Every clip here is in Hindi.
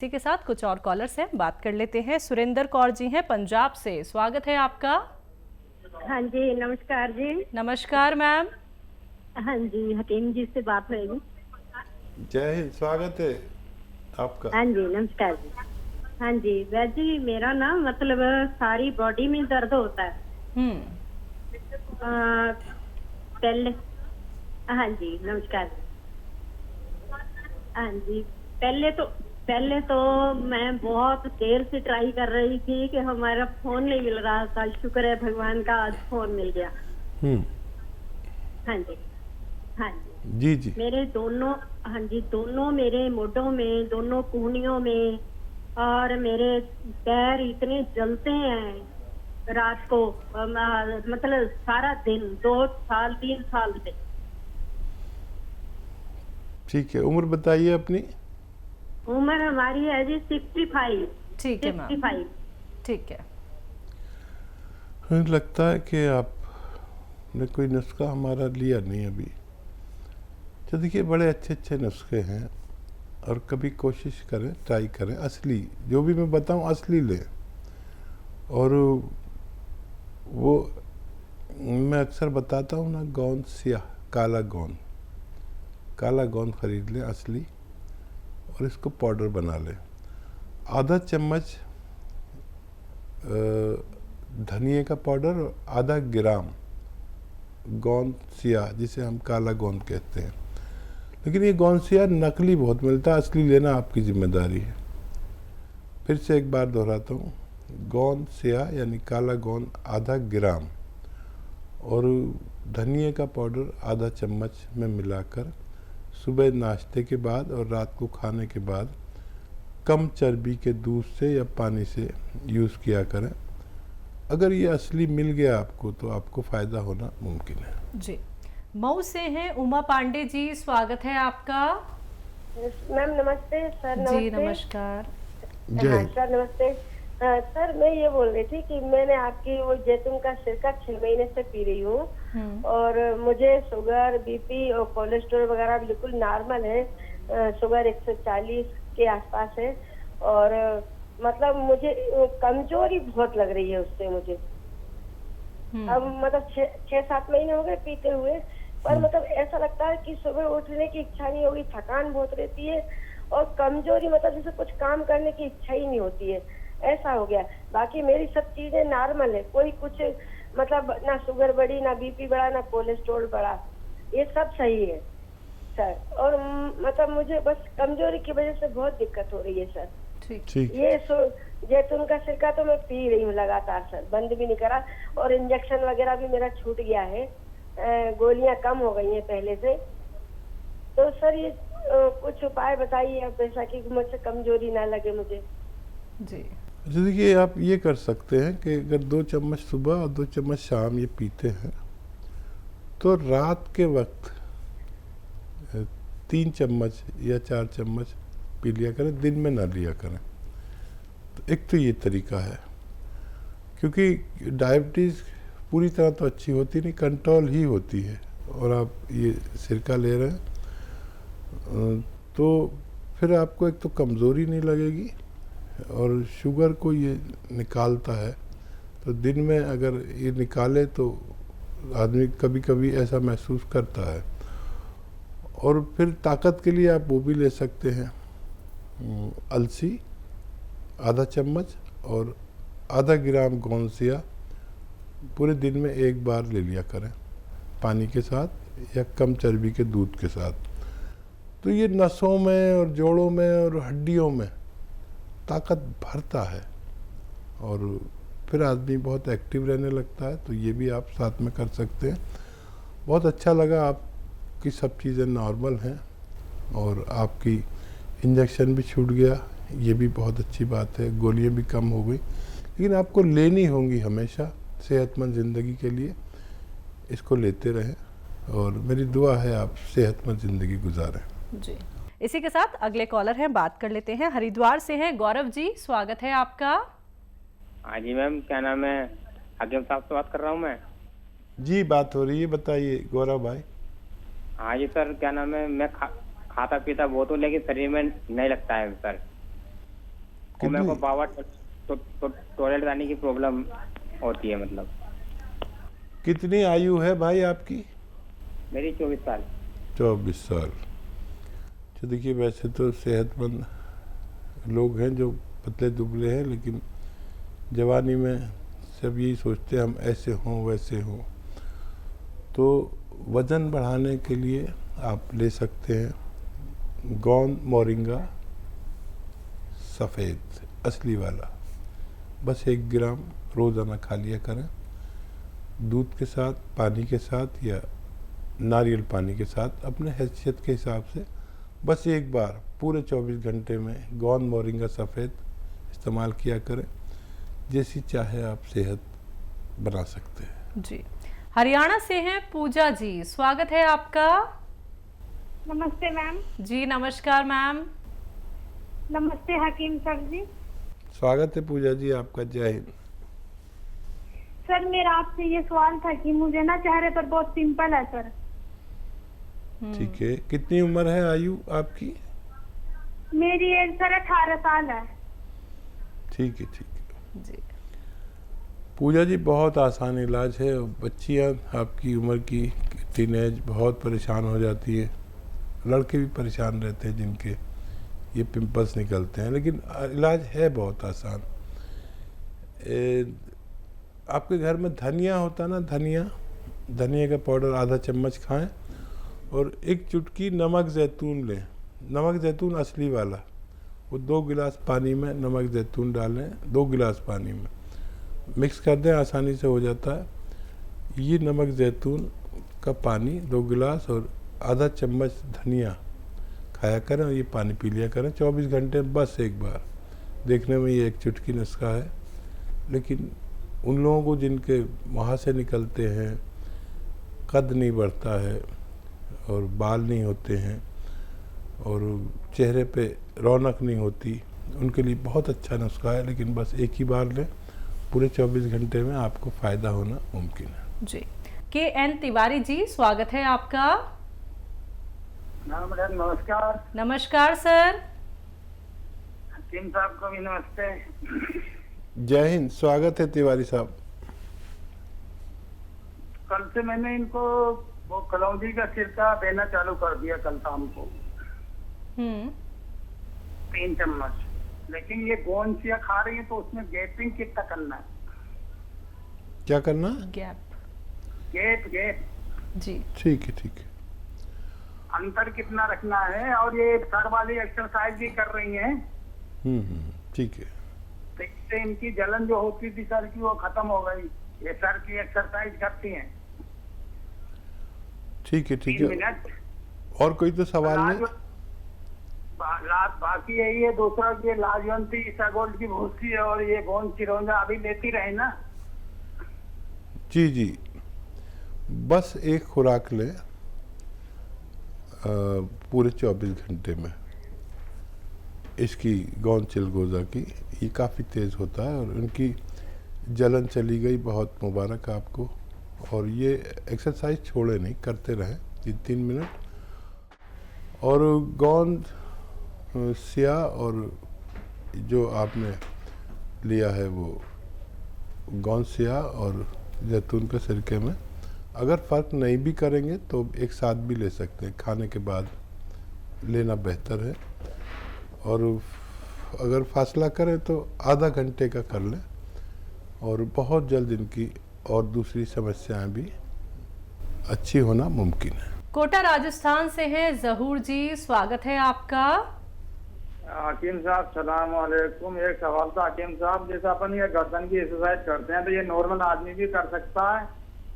इसी के साथ कुछ और कॉलर्स हैं, बात कर लेते हैं। सुरेंद्र कौर जी हैं पंजाब से, स्वागत है आपका। हाँ जी, नमस्कार जी। नमस्कार मैम। हाँ जी, हकीम जी से बात होगी। जय हिंद, स्वागत है आपका। हाँ जी, नमस्कार जी। हाँ जी वैद जी, मेरा ना मतलब सारी बॉडी में दर्द होता है। पहले हाँ जी, नमस्कार जी। हाँ जी, पहले तो मैं बहुत देर से ट्राई कर रही थी कि हमारा फोन नहीं मिल रहा था। शुक्र है भगवान का, आज फोन मिल गया। हाँ जी, हाँ जी जी जी। मेरे दोनों, हाँ जी, दोनों मेरे मोढों में, दोनों कूहनियों में, और मेरे पैर इतने जलते हैं रात को, मतलब सारा दिन, 2 साल 3 साल से। ठीक है, उम्र बताइए अपनी। उम्र हमारी है जी 65। ठीक है मैम, 65। ठीक है। हमें लगता है कि आपने कोई नुस्खा हमारा लिया नहीं अभी। तो देखिए, बड़े अच्छे अच्छे नुस्खे हैं और कभी कोशिश करें, ट्राई करें, असली जो भी मैं बताऊं असली लें। और वो मैं अक्सर बताता हूं ना, गोंद सियाह, काला गोंद खरीद लें असली, और इसको पाउडर बना लें। आधा चम्मच धनिए का पाउडर और आधा ग्राम गोंद सियाह, जिसे हम काला गोंद कहते हैं। लेकिन ये गोंद सियाह नकली बहुत मिलता है, असली लेना आपकी जिम्मेदारी है। फिर से एक बार दोहराता हूँ, गोंद सियाह यानी काला गोंद आधा ग्राम और धनिए का पाउडर आधा चम्मच में मिलाकर सुबह नाश्ते के बाद और रात को खाने के बाद कम चर्बी के दूध से या पानी से यूज़ किया करें। अगर ये असली मिल गया आपको तो आपको फ़ायदा होना मुमकिन है। जी, मऊ से हैं उमा पांडे जी, स्वागत है आपका। मैम नमस्ते। सर नमस्ते। जी नमस्कार। जय सर नमस्ते। सर मैं ये बोल रही थी कि मैंने आपकी वो जैतून का सिरका 6 महीने से पी रही हूँ और मुझे शुगर, बीपी और कोलेस्ट्रॉल वगैरह बिल्कुल नॉर्मल है। शुगर 140 के आसपास है और मतलब मुझे कमजोरी बहुत लग रही है उससे मुझे। अब मतलब 6-7 महीने हो गए पीते हुए, पर मतलब ऐसा लगता है कि सुबह उठने की इच्छा नहीं होगी, थकान बहुत रहती है और कमजोरी, मतलब जैसे कुछ काम करने की इच्छा ही नहीं होती है, ऐसा हो गया। बाकी मेरी सब चीजें नॉर्मल है, कोई कुछ मतलब ना शुगर बढ़ी, ना बीपी बढ़ा, ना कोलेस्ट्रॉल बढ़ा, ये सब सही है सर। और मतलब मुझे बस कमजोरी की वजह से बहुत दिक्कत हो रही है सर। ठीक। ये जैतून का सिरका तो मैं पी रही हूँ लगातार सर, बंद भी नहीं करा, और इंजेक्शन वगैरह भी मेरा छूट गया है, गोलियां कम हो गई हैं पहले से। तो सर ये कुछ उपाय बताइए आप, ऐसा कि मुझसे कमजोरी ना लगे मुझे। जी देखिए, आप ये कर सकते हैं कि अगर 2 चम्मच सुबह और 2 चम्मच शाम ये पीते हैं तो रात के वक्त 3 चम्मच या 4 चम्मच पी लिया करें, दिन में ना लिया करें। तो एक तो ये तरीका है, क्योंकि डायबिटीज़ पूरी तरह तो अच्छी होती नहीं, कंट्रोल ही होती है, और आप ये सिरका ले रहे हैं तो फिर आपको एक तो कमज़ोरी नहीं लगेगी, और शुगर को ये निकालता है। तो दिन में अगर ये निकाले तो आदमी कभी कभी ऐसा महसूस करता है। और फिर ताकत के लिए आप वो भी ले सकते हैं, अलसी आधा चम्मच और आधा ग्राम गोंद सियाह पूरे दिन में एक बार ले लिया करें, पानी के साथ या कम चर्बी के दूध के साथ। तो ये नसों में और जोड़ों में और हड्डियों में ताकत भरता है और फिर आदमी बहुत एक्टिव रहने लगता है। तो ये भी आप साथ में कर सकते हैं। बहुत अच्छा लगा, आपकी सब चीज़ें नॉर्मल हैं और आपकी इंजेक्शन भी छूट गया, ये भी बहुत अच्छी बात है। गोलियां भी कम हो गई, लेकिन आपको लेनी होंगी हमेशा सेहतमंद ज़िंदगी के लिए। इसको लेते रहें और मेरी दुआ है आप सेहतमंद ज़िंदगी गुजारें। जी, इसी के साथ अगले कॉलर हैं, बात कर लेते हैं। हरिद्वार से हैं गौरव जी, स्वागत है आपका। हाँ जी मैम, क्या नाम है, हाकिम साहब से बात कर रहा हूँ मैं। जी बात हो रही है, बताइए गौरव भाई। हाँ जी सर, क्या नाम है, मैं खाता पीता बहुत हूँ लेकिन शरीर में नहीं लगता है सर। और मेरे को कितनी बाबा टॉयलेट जाने की प्रॉब्लम होती है मतलब। कितनी आयु है भाई आपकी? मेरी 24 साल। 24 साल। तो देखिए, वैसे तो सेहतमंद लोग हैं जो पतले दुबले हैं, लेकिन जवानी में सब यही सोचते हैं हम ऐसे हों वैसे हों। तो वज़न बढ़ाने के लिए आप ले सकते हैं गोंद मोरिंगा सफ़ेद असली वाला, बस 1 ग्राम रोज़ाना खा लिया करें, दूध के साथ, पानी के साथ या नारियल पानी के साथ, अपने हैसियत के हिसाब से। बस एक बार पूरे 24 घंटे में गोंद मोरिंगा सफ़ेद इस्तेमाल किया करें, जैसी चाहे आप सेहत बना सकते हैं। जी। हरियाणा से हैं पूजा जी, स्वागत है आपका। नमस्ते मैम। जी नमस्कार मैम। नमस्ते हकीम सर जी। स्वागत है पूजा जी आपका, जय हिंद। सर मेरा आपसे ये सवाल था कि मुझे ना चेहरे पर बहुत पिंपल है सर। ठीक है, कितनी उम्र है, आयु आपकी? मेरी एज सर 18 साल है। ठीक है, ठीक है जी। पूजा जी, बहुत आसान इलाज है। बच्चियां आपकी उम्र की टीनेज बहुत परेशान हो जाती है, लड़के भी परेशान रहते हैं जिनके ये पिंपल्स निकलते हैं, लेकिन इलाज है बहुत आसान। आपके घर में धनिया होता ना, धनिया का पाउडर आधा चम्मच खाएं और 1 चुटकी नमक ज़ैतून लें, नमक ज़ैतून असली वाला, वो 2 गिलास पानी में नमक ज़ैतून डालें, 2 गिलास पानी में मिक्स कर दें, आसानी से हो जाता है। ये नमक ज़ैतून का पानी 2 गिलास और आधा चम्मच धनिया खाया करें और ये पानी पी लिया करें 24 घंटे में, बस एक बार। देखने में ये 1 चुटकी नुस्खा है, लेकिन उन लोगों को जिनके वहाँ से निकलते हैं, कद नहीं बढ़ता है और बाल नहीं होते हैं और चेहरे पे रौनक नहीं होती, उनके लिए बहुत अच्छा नुस्खा है। लेकिन बस एक ही बार लें, पूरे 24 घंटे में आपको फ़ायदा होना मुमकिन है। जी। KN तिवारी जी, स्वागत है आपका। मैडम नमस्कार। नमस्कार सर। हकीम साहब को भी नमस्ते। जय हिंद, स्वागत है तिवारी साहब। कल से मैंने इनको वो कलौंजी का सिरका देना चालू कर दिया, कल शाम को 3 चम्मच। लेकिन ये गोंदसिया खा रही है तो उसमें गैपिंग कितना करना है? क्या करना? गैप जी। ठीक है, ठीक है। अंतर कितना रखना है? और ये सर वाली एक्सरसाइज भी कर रही हैं, ठीक है। तो इससे इनकी जलन जो होती थी सर की वो खत्म हो गई। ये सर की एक्सरसाइज करती हैं। ठीक है, ठीक 3 है। मिनट। और कोई तो सवाल नहीं? बाकी यही है, दूसरा ये लाजवंती इसगोल्ड की भूसी है और ये गोंद चिरौंजा अभी लेती रहे ना। जी जी, बस एक खुराक लें पूरे 24 घंटे में इसकी गोंद चिलगोज़ा की। ये काफ़ी तेज़ होता है और उनकी जलन चली गई, बहुत मुबारक आपको। और ये एक्सरसाइज छोड़े नहीं, करते रहें 3 मिनट। और गोंद सिया और जो आपने लिया है वो गोंद सिया और जैतून के सिरके में, अगर फ़र्क नहीं भी करेंगे तो एक साथ भी ले सकते हैं, खाने के बाद लेना बेहतर है। और अगर फासला करें तो आधा घंटे का कर लें और बहुत जल्द इनकी और दूसरी समस्याएं भी अच्छी होना मुमकिन है। कोटा राजस्थान से हैं जहूर जी, स्वागत है आपका। हकीम साहब सलाम वालेकुम। एक सवाल था हकीम साहब, जैसे अपन ये गर्दन की एक्सरसाइज करते हैं तो ये नॉर्मल आदमी भी कर सकता है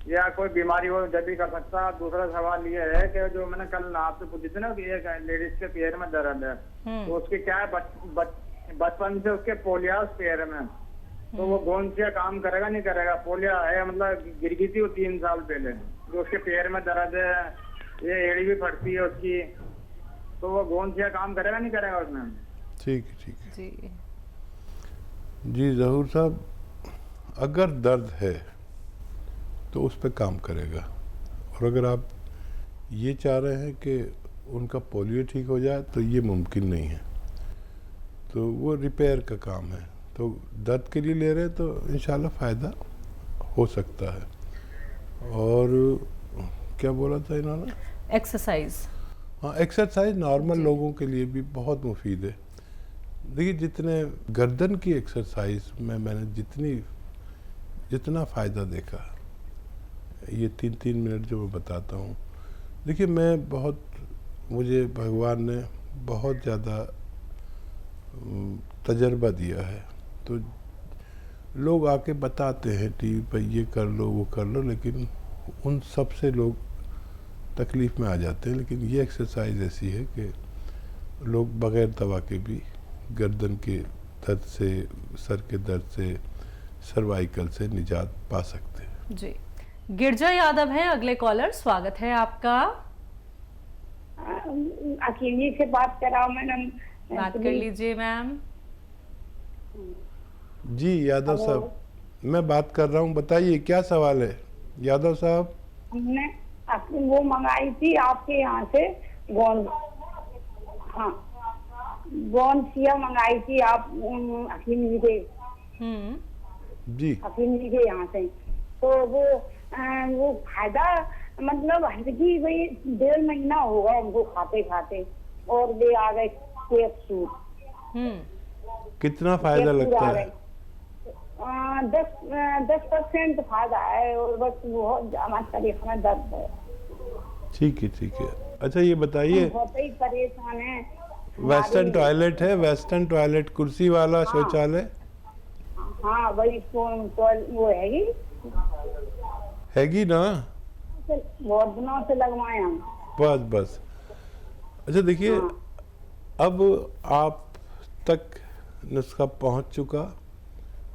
या कोई बीमारी हो जब भी कर सकता है? दूसरा सवाल ये है कि जो मैंने कल आपसे पूछी थी ना कि एक लेडीज के पैर में दर्द है, तो उसके क्या है, बचपन से उसके पोलिया पैर में, तो वो गोंद से काम करेगा नहीं करेगा? पोलिया है, मतलब गिर गई थी वो 3 साल पहले, तो उसके पैर में दर्द है, ये एड़ी भी फटती है उसकी, तो वो गोंद से काम करेगा नहीं करेगा उसमें? ठीक है, ठीक है जी। जी जहूर साहब, अगर दर्द है तो उस पर काम करेगा। और अगर आप ये चाह रहे हैं कि उनका पोलियो ठीक हो जाए तो ये मुमकिन नहीं है। तो वो रिपेयर का काम है। तो दर्द के लिए ले रहे हैं तो इंशाल्लाह फ़ायदा हो सकता है। और क्या बोला था इन्होंने? एक्सरसाइज। हाँ, एक्सरसाइज नॉर्मल लोगों के लिए भी बहुत मुफीद है। देखिए, जितने गर्दन की एक्सरसाइज में मैंने जितना फ़ायदा देखा, ये 3-3 मिनट जो मैं बताता हूँ, देखिए मुझे भगवान ने बहुत ज़्यादा तजर्बा दिया है। तो लोग आके बताते हैं टीवी पर ये कर लो वो कर लो, लेकिन उन सब से लोग तकलीफ़ में आ जाते हैं। लेकिन ये एक्सरसाइज ऐसी है कि लोग बग़ैर दवा के भी गर्दन के दर्द से, सर के दर्द से, सर्वाइकल से निजात पा सकते हैं। जी। गिरजा यादव हैं अगले कॉलर, स्वागत है आपका। अकेली से बात कराओ मैडम। बात कर लीजिए मैम। जी यादव साहब, मैं बात कर रहा हूँ, बताइए क्या सवाल है यादव साहब? हमने वो मंगाई थी आपके यहाँ से गोंद, हाँ गोंद सिया मंगाई थी आप हकीम जी के, जी हकीम जी के यहाँ से। तो वो फायदा मतलब हल्की भाई 1.5 महीना होगा उनको खाते खाते, और वे आ गए कैप्सूल। कितना फायदा लगता है? 10% फायदा है, और बस बहुत हमारे शरीर में दर्द है। ठीक है। अच्छा ये बताइए, बहुत ही परेशान है। वेस्टर्न टॉयलेट है? वेस्टर्न टॉयलेट, कुर्सी वाला शौचालय? हाँ वही वो हैगी ना? बहुत दिनों से लगवाए हम। बस। अच्छा देखिए, अब आप तक नुस्खा पहुंच चुका,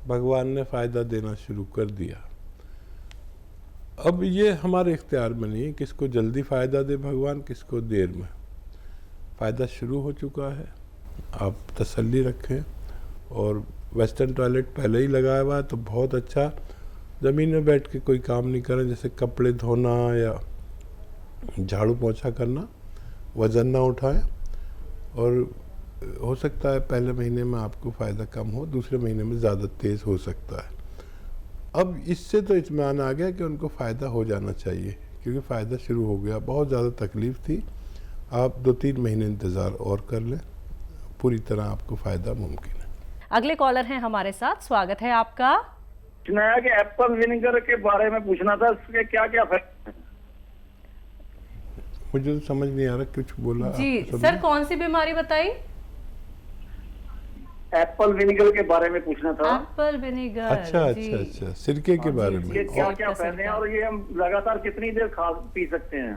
भगवान ने फ़ायदा देना शुरू कर दिया। अब ये हमारे इख्तियार में नहीं है किसको जल्दी फ़ायदा दे भगवान, किसको देर में। फ़ायदा शुरू हो चुका है, आप तसल्ली रखें। और वेस्टर्न टॉयलेट पहले ही लगाया हुआ है तो बहुत अच्छा। ज़मीन में बैठ के कोई काम नहीं करें, जैसे कपड़े धोना या झाड़ू पोछा करना, वज़न ना उठाएं। और हो सकता है पहले महीने में आपको फ़ायदा कम हो, दूसरे महीने में ज़्यादा तेज़ हो सकता है। अब इससे तो इत्मीनान आ गया कि उनको फ़ायदा हो जाना चाहिए, क्योंकि फ़ायदा शुरू हो गया। बहुत ज़्यादा तकलीफ़ थी, आप 2-3 महीने इंतज़ार और कर लें, पूरी तरह आपको फ़ायदा मुमकिन है। अगले कॉलर हैं हमारे साथ, स्वागत है आपका। सुनाया कि एप्पल विनेगर के बारे में पूछना था, इसके क्या क्या फायदे? मुझे तो समझ नहीं आ रहा, कुछ बोला जी सर, कौन सी बीमारी बताई? एप्पल विनेगर के बारे में पूछना था। Apple vinegar. अच्छा, सिरके के बारे में। ये क्या क्या फायदे हैं और ये हम लगातार कितनी देर पी सकते हैं?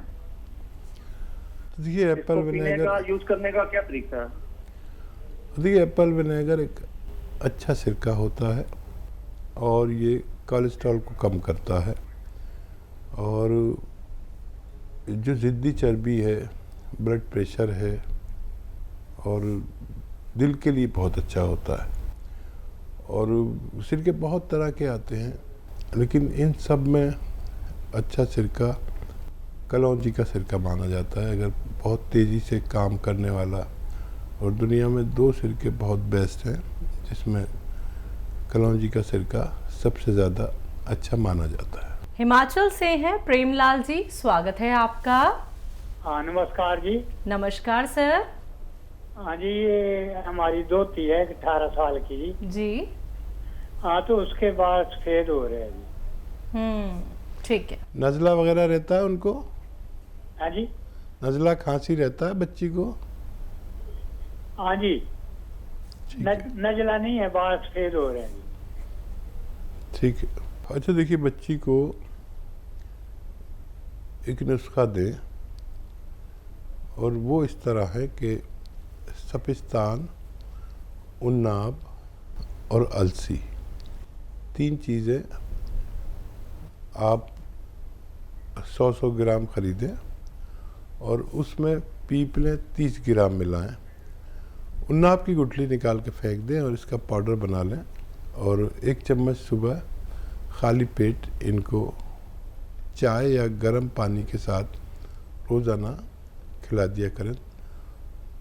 देखिए एप्पल पीने विनेगर का यूज करने का क्या तरीका है? देखिए एप्पल विनेगर एक अच्छा सिरका होता है और ये कोलेस्ट्रॉल को कम करता है, और जो ज़िद्दी चर्बी है, ब्लड प्रेशर है, और दिल के लिए बहुत अच्छा होता है। और सिरके बहुत तरह के आते हैं, लेकिन इन सब में अच्छा सिरका कलौंजी का सिरका माना जाता है, अगर बहुत तेज़ी से काम करने वाला। और दुनिया में 2 सिरके बहुत बेस्ट हैं, जिसमें कलौंजी का सिरका सबसे ज़्यादा अच्छा माना जाता है। हिमाचल से हैं प्रेमलाल जी, स्वागत है आपका। हाँ नमस्कार जी। नमस्कार सर। हाँ जी, ये हमारी दोती है 18 साल की जी। हाँ, तो उसके बाद सफेद हो रहे हैं जी। ठीक है। नज़ला वगैरह रहता है उनको? हाँ जी। नज़ला खांसी रहता है बच्ची को? हाँ जी। नजला नहीं है, बाल सफेद हो रहे हैं जी। ठीक है। अच्छा देखिए, बच्ची को एक नुस्खा दें, और वो इस तरह है कि सपिस्तान, उन्नाब और अलसी, 3 चीज़ें आप 100 ग्राम ख़रीदें और उसमें पीपलें 30 ग्राम मिलाएं। उन्नाब की गुठली निकाल के फेंक दें और इसका पाउडर बना लें, और 1 चम्मच सुबह खाली पेट इनको चाय या गर्म पानी के साथ रोज़ाना खिला दिया करें।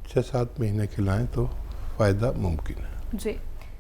6-7 महीने खिलाएं तो फ़ायदा मुमकिन है। जी।